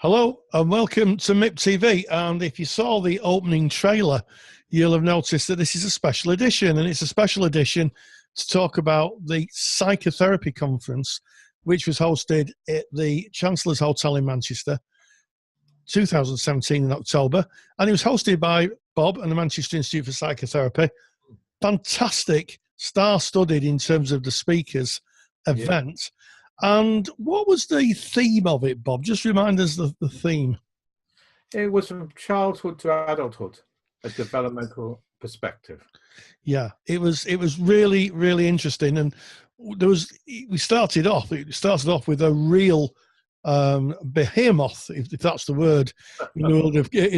Hello and welcome to MIP TV. And if you saw the opening trailer, you'll have noticed that this is a special edition, and it's a special edition to talk about the Psychotherapy conference, which was hosted at the Chancellor's Hotel in Manchester, 2017 in October. And it was hosted by Bob and the Manchester Institute for Psychotherapy. Fantastic, star-studded in terms of the speakers event. Yeah. And what was the theme of it, Bob? Just remind us the theme. It was from childhood to adulthood, a developmental perspective. Yeah, it was really, really interesting. And it started off with a real behemoth, if that's the word, in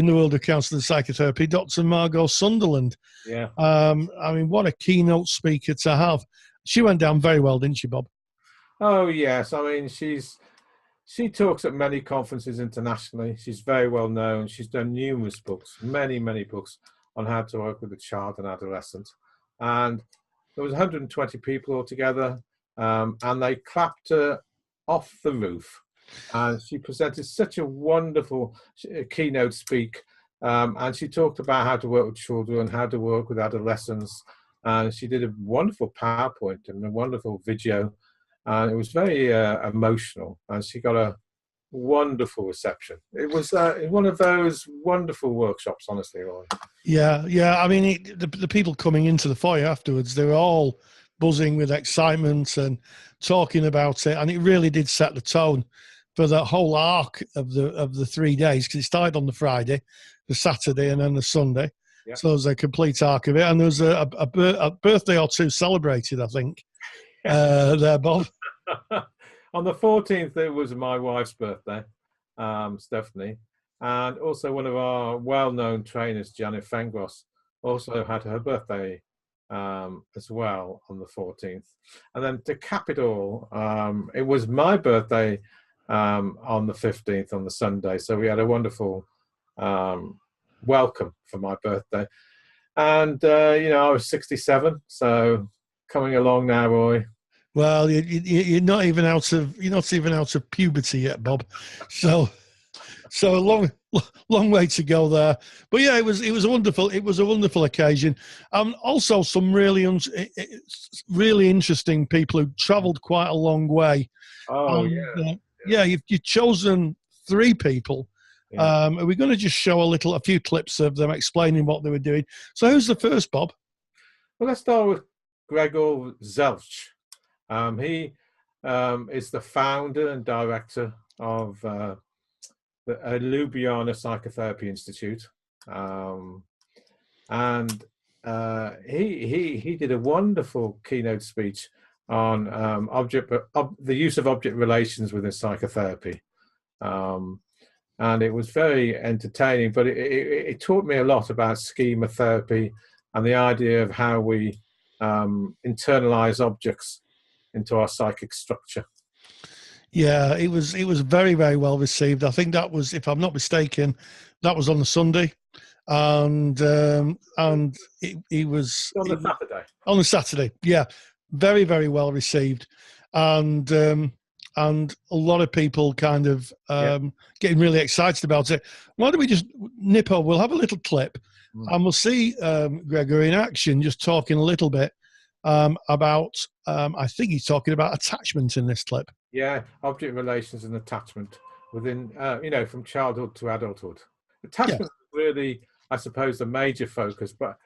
the world of counselling and psychotherapy, Dr. Margot Sunderland. Yeah. I mean, what a keynote speaker to have. She went down very well, didn't she, Bob? Oh yes, I mean she talks at many conferences internationally. She's very well known. She's done numerous books, many books on how to work with a child and adolescent. And there was 120 people altogether, and they clapped her off the roof. And she presented such a wonderful keynote speak, and she talked about how to work with children, how to work with adolescents, and she did a wonderful PowerPoint and a wonderful video. And it was very emotional, and she got a wonderful reception. It was one of those wonderful workshops, honestly, Roy. Yeah. I mean, the people coming into the foyer afterwards, they were all buzzing with excitement and talking about it, and it really did set the tone for the whole arc of the 3 days, because it started on the Friday, the Saturday, and then the Sunday. Yeah. So there was a complete arc of it, and there was a birthday or two celebrated, I think. There, Bob. On the 14th, it was my wife's birthday, Stephanie, and also one of our well-known trainers, Janet Fengros, also had her birthday as well on the 14th. And then to cap it all, it was my birthday on the 15th, on the Sunday. So we had a wonderful welcome for my birthday. And, I was 67, so coming along now, Roy. Well, you're not even out of puberty yet, Bob. So a long way to go there. But yeah, it was a wonderful occasion. Also some really interesting people who travelled quite a long way. Oh yeah. You've chosen 3 people. Yeah. Are we going to just show a few clips of them explaining what they were doing? So who's the first, Bob? Well, let's start with Gregor Zelch. He is the founder and director of the Ljubljana Psychotherapy Institute, and he did a wonderful keynote speech on the use of object relations within psychotherapy, and it was very entertaining. But it taught me a lot about schema therapy and the idea of how we internalize objects into our psychic structure. Yeah, it was very, very well received. I think that was, if I'm not mistaken, that was on the Sunday, and it was on the Saturday. On the Saturday, yeah, very, very well received, and a lot of people kind of getting really excited about it. Why don't we just nip over? We'll have a little clip, and we'll see Gregor in action, just talking a little bit about, I think he's talking about attachment in this clip. Yeah, object relations and attachment within, from childhood to adulthood. Attachment is really, I suppose, the major focus, but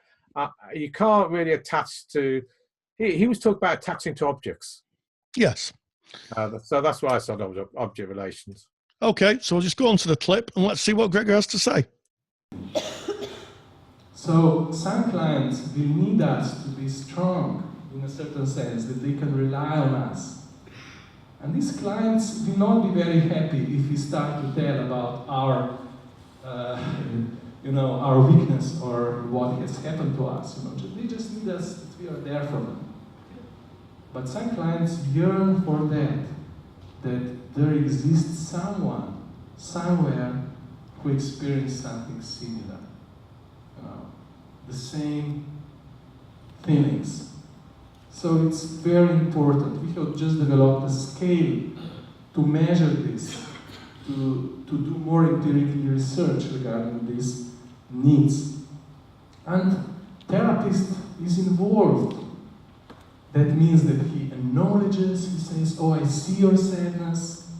you can't really attach to, he was talking about attaching to objects. Yes. So that's why I said object relations. Okay, so we'll just go on to the clip and let's see what Gregor has to say. So some clients will need us to be strong in a certain sense, that they can rely on us. And these clients will not be very happy if we start to tell about our, our weakness or what has happened to us. They just need us that we are there for them. But some clients yearn for that there exists someone, somewhere, who experienced something similar. The same feelings. So it's very important. We have just developed a scale to measure this, to do more empirical research regarding these needs. And therapist is involved. That means that he acknowledges, he says, oh, I see your sadness.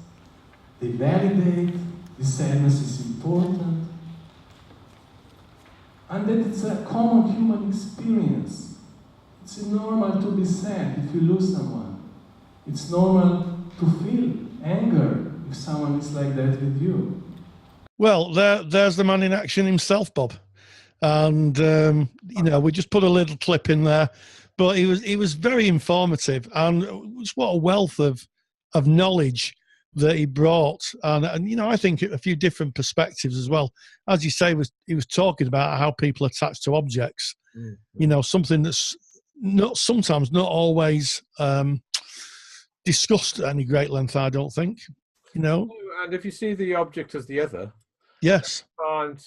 They validate, the sadness is important. And that it's a common human experience. It's normal to be sad if you lose someone. It's normal to feel anger if someone is like that with you. Well, there's the man in action himself, Bob. And, we just put a little clip in there, but he was very informative, and what a wealth of knowledge that he brought. And I think a few different perspectives as well. As you say, he was talking about how people attach to objects, something that's sometimes not always discussed at any great length, I don't think, And if you see the object as the other, yes, find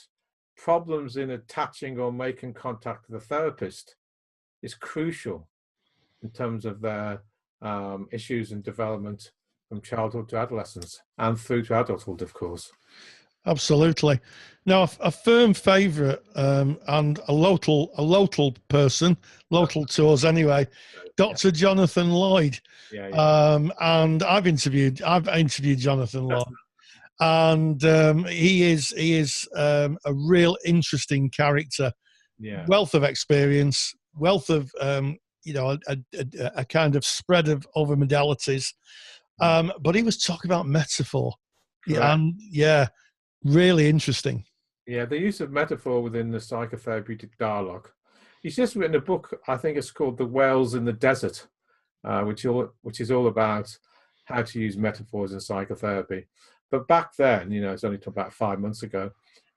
problems in attaching or making contact with a therapist is crucial in terms of their issues and development from childhood to adolescence and through to adulthood, of course. Absolutely. Now, a firm favourite and a local person, local to us anyway, Dr. Jonathan Lloyd. And I've interviewed Jonathan Lloyd, and he is a real interesting character. Yeah. Wealth of experience, wealth of a kind of spread of over modalities. But he was talking about metaphor, and really interesting. Yeah, the use of metaphor within the psychotherapeutic dialogue. He's just written a book, I think it's called The Wells in the Desert, which is all about how to use metaphors in psychotherapy. But back then, it's only about 5 months ago,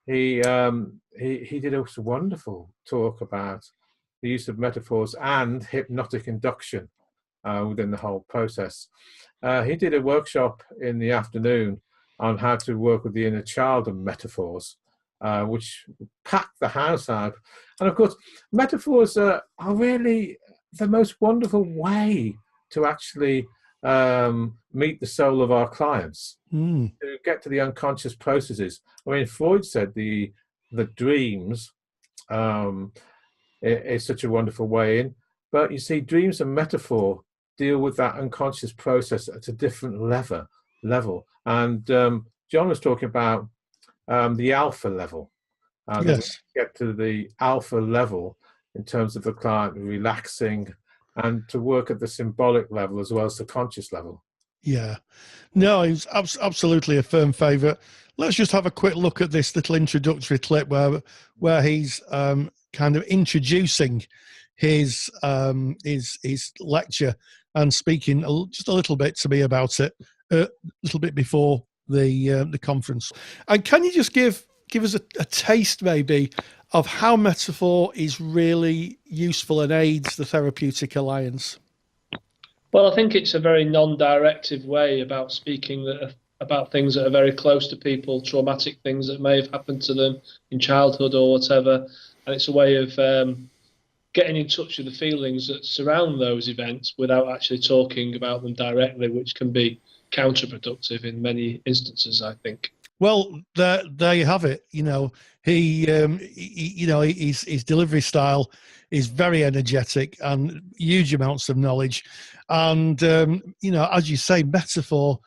he did a wonderful talk about the use of metaphors and hypnotic induction within the whole process. He did a workshop in the afternoon on how to work with the inner child and metaphors, which packed the house out. And of course, metaphors are really the most wonderful way to actually meet the soul of our clients, to get to the unconscious processes. I mean, Freud said the dreams is such a wonderful way in, but you see, dreams and metaphor deal with that unconscious process at a different level. And John was talking about the alpha level. Yes. Get to the alpha level in terms of the client relaxing, and to work at the symbolic level as well as the conscious level. Yeah. No, he was absolutely a firm favourite. Let's just have a quick look at this little introductory clip where he's kind of introducing his lecture and speaking just a little bit to me about it, a little bit before the conference. And can you just give us a taste maybe of how metaphor is really useful and aids the therapeutic alliance? Well, I think it's a very non-directive way about speaking about things that are very close to people, traumatic things that may have happened to them in childhood or whatever. And it's a way of getting in touch with the feelings that surround those events without actually talking about them directly, which can be counterproductive in many instances, I think. Well, there you have it. His delivery style is very energetic and huge amounts of knowledge. And, as you say, metaphor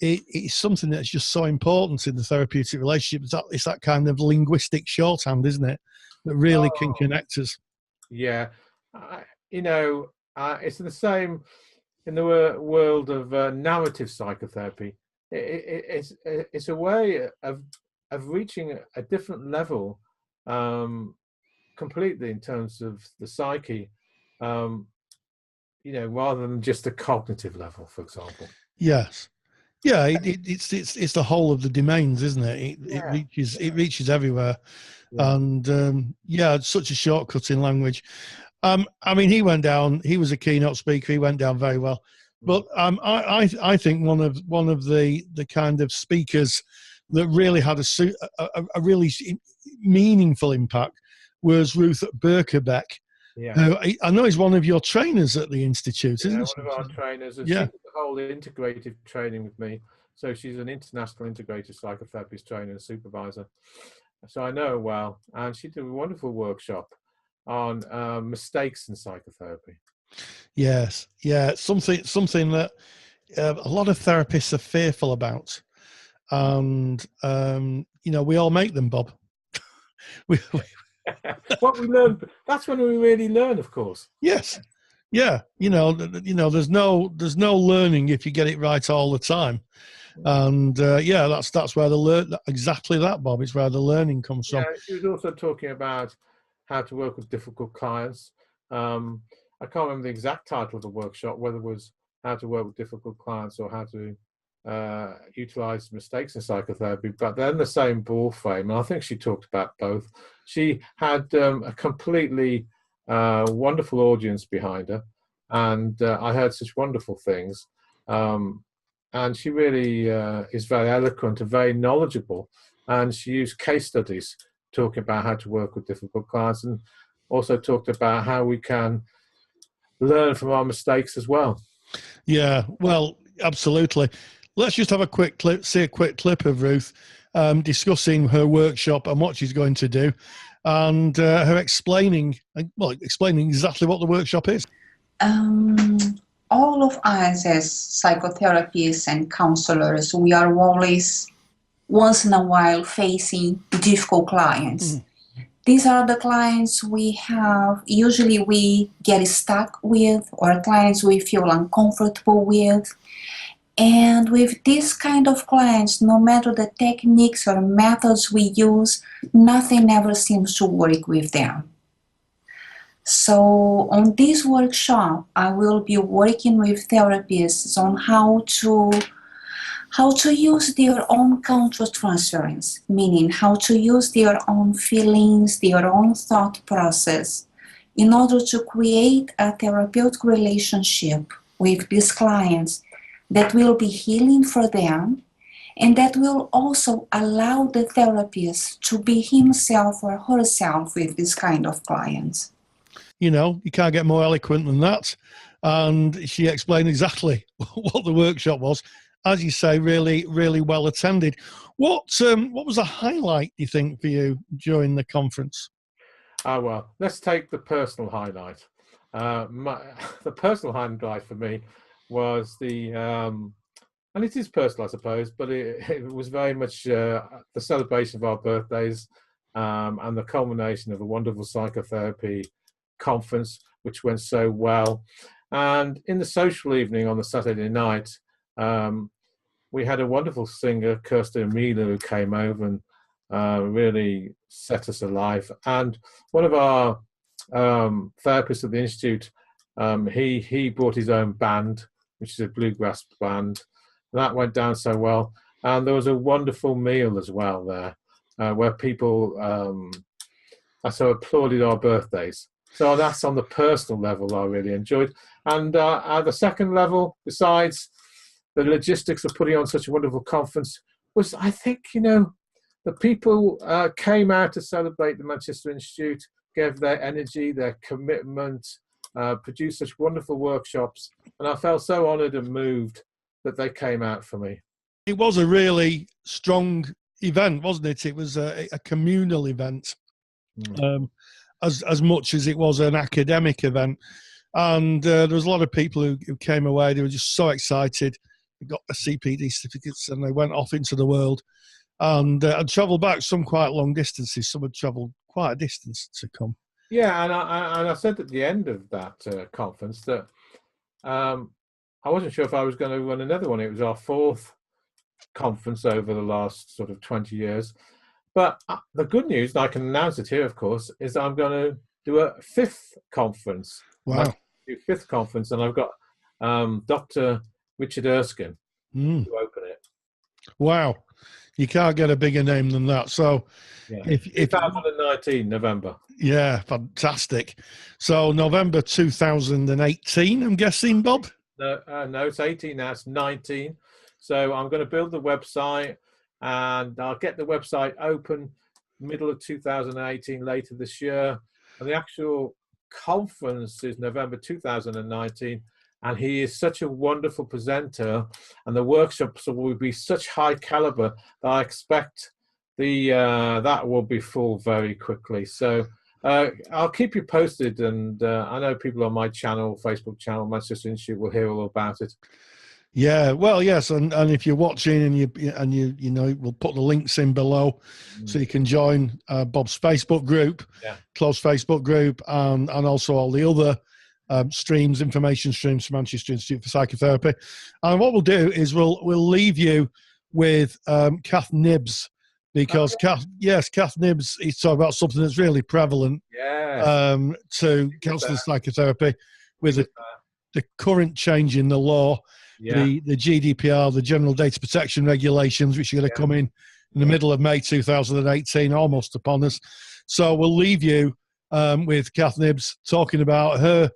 it's something that's just so important in the therapeutic relationship. It's that kind of linguistic shorthand, isn't it, that really can connect us. Yeah. It's the same in the world of narrative psychotherapy. It's a way of reaching a different level completely in terms of the psyche, rather than just the cognitive level, for example. Yes. Yeah, it's the whole of the domains, isn't it? It reaches everywhere, and it's such a shortcut in language. He went down. He was a keynote speaker. He went down very well. But I think one of the kind of speakers that really had a really meaningful impact was Ruth Birkerbeck, Yeah. I know he's one of your trainers at the Institute, isn't Yeah, he? one of our trainers, and Yeah. she did the whole integrative training with me. So she's an international integrated psychotherapist trainer and supervisor. So I know her well, and she did a wonderful workshop on mistakes in psychotherapy. Yes, yeah, something that a lot of therapists are fearful about, and we all make them, Bob. What we learn, that's when we really learn, of course. Yes, yeah, there's no learning if you get it right all the time, and that's where exactly that, Bob. It's where the learning comes from. Yeah, she was also talking about how to work with difficult clients. I can't remember the exact title of the workshop, whether it was how to work with difficult clients or how to utilize mistakes in psychotherapy, but they're in the same ball frame. And I think she talked about both. She had a completely wonderful audience behind her, and I heard such wonderful things. And she really is very eloquent and very knowledgeable. And she used case studies talking about how to work with difficult clients, and also talked about how we can learn from our mistakes as well. Yeah, well, absolutely. Let's just have a quick clip of Ruth discussing her workshop and what she's going to do, and her explaining exactly what the workshop is. All of us as psychotherapists and counselors, we are always once in a while facing difficult clients. These are the clients usually we get stuck with, or clients we feel uncomfortable with. And with this kind of clients, no matter the techniques or methods we use, nothing ever seems to work with them. So on this workshop, I will be working with therapists on how to use their own countertransference, meaning how to use their own feelings, their own thought process, in order to create a therapeutic relationship with these clients that will be healing for them, and that will also allow the therapist to be himself or herself with this kind of clients. You can't get more eloquent than that. And she explained exactly what the workshop was. As you say, really, really well attended. What was a highlight, you think, for you during the conference? Well, let's take the personal highlight. The personal highlight for me was and it is personal, I suppose, but it was very much the celebration of our birthdays and the culmination of a wonderful psychotherapy conference, which went so well. And in the social evening on the Saturday night, we had a wonderful singer, Kirsten Mila, who came over and really set us alive. And one of our therapists at the Institute, he brought his own band, which is a bluegrass band. And that went down so well. And there was a wonderful meal as well there, where people applauded our birthdays. So that's on the personal level I really enjoyed. And at the second level, besides the logistics of putting on such a wonderful conference, was, I think, the people came out to celebrate the Manchester Institute, gave their energy, their commitment, produced such wonderful workshops. And I felt so honoured and moved that they came out for me. It was a really strong event, wasn't it? It was a communal event. As much as it was an academic event. And there was a lot of people who came away. They were just so excited. They got their CPD certificates and they went off into the world and travelled back some quite long distances. Some had travelled quite a distance to come. Yeah, and I said at the end of that conference that I wasn't sure if I was going to run another one. It was our fourth conference over the last sort of 20 years. But the good news, and I can announce it here, of course, is I'm going to do a fifth conference. Wow. Fifth conference, and I've got Dr. Richard Erskine to open it. Wow. You can't get a bigger name than that. So yeah. if 2019, November. Yeah, fantastic. So November 2018, I'm guessing, Bob? No, it's 18 now, it's 19. So I'm going to build the website, and I'll get the website open middle of 2018, later this year. And the actual conference is November 2019, and he is such a wonderful presenter, and the workshops will be such high caliber that I expect that will be full very quickly. So I'll keep you posted, and I know people on my channel, Facebook channel, Manchester Institute, will hear all about it. Yeah, well, yes, and if you're watching and you know, we'll put the links in below, so you can join Bob's Facebook group, close Facebook group, and also all the other information streams from Manchester Institute for Psychotherapy. And what we'll do is we'll leave you with Kath Nibbs, because Kath Nibbs is talking about something that's really prevalent to counselling psychotherapy with the current change in the law, the GDPR, the General Data Protection Regulations, which are going to come in the middle of May 2018, almost upon us. So we'll leave you with Kath Nibbs talking about her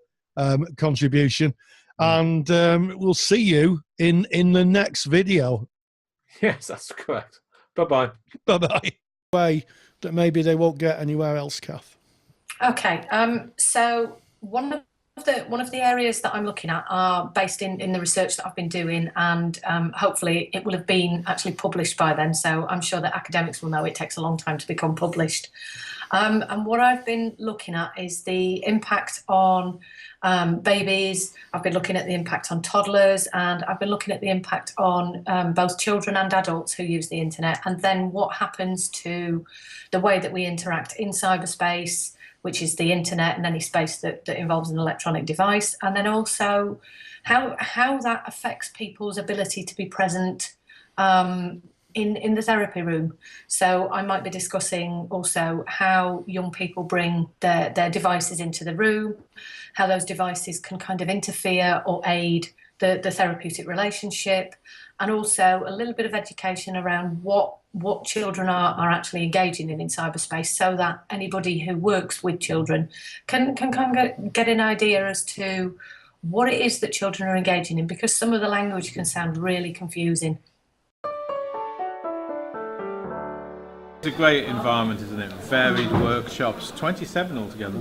contribution, and we'll see you in the next video. Yes, that's correct. Bye-bye. Bye-bye. Way that maybe they won't get anywhere else, Kath. Okay, so one of the areas that I'm looking at are based in the research that I've been doing, and hopefully it will have been actually published by then, so I'm sure that academics will know it takes a long time to become published. And what I've been looking at is the impact on babies. I've been looking at the impact on toddlers, and I've been looking at the impact on both children and adults who use the internet, and then what happens to the way that we interact in cyberspace, which is the internet and any space that involves an electronic device, and then also how that affects people's ability to be present in the therapy room. So I might be discussing also how young people bring their devices into the room, how those devices can kind of interfere or aid the therapeutic relationship, and also a little bit of education around what children are actually engaging in cyberspace, so that anybody who works with children can kind of get an idea as to what it is that children are engaging in, because some of the language can sound really confusing. It's a great environment, isn't it? Varied workshops, 27 altogether.